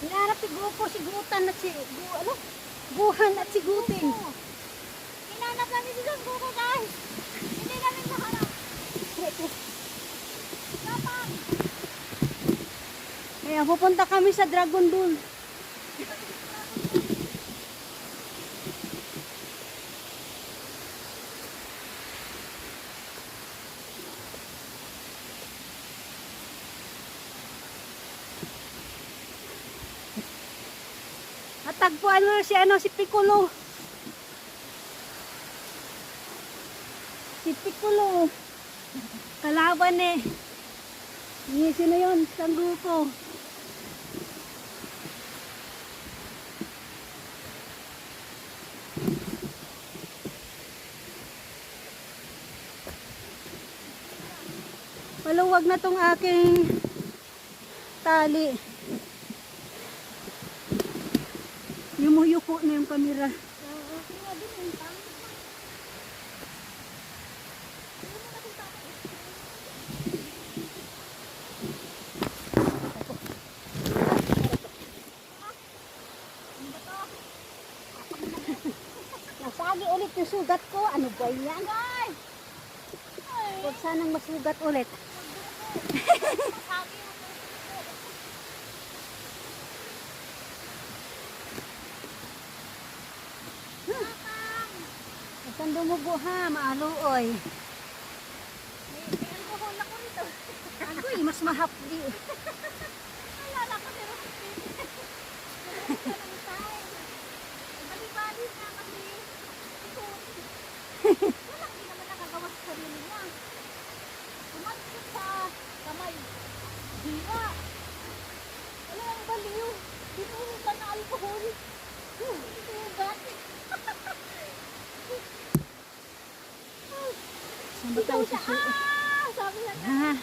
Hinarap si Gupo, si Gutan at si ano? Buhan at si Guting. Hinanap namin si Don Buko, guys. Hindi namin nahanap. Kapag. Kaya pupunta kami sa Dragon Doon. At tagpuan mo si Piccolo. Si Piccolo. Kalaban eh. Sino yun? Sanggo ko. Maluwag na tong aking tali. Yumuyuko na yung kamera. Nasagi ulit yung sugat ko. Ano ba yan? Huwag sanang masugat ulit. Saan dumugo ha? Maaluoy. May alcohol ako rito. Agoy, mas mahapdi. Alala ko si Roxy. Bali-bali na kasi. Ito. Walang di naman nakagawa sa sarili niya. Tumansip sa kamay. Hira. Wala ang baliw. Dinuhugan na alcohol. Sugat. Saan ba tayo Ikaw siya. susuot? Sabi niya. Ha?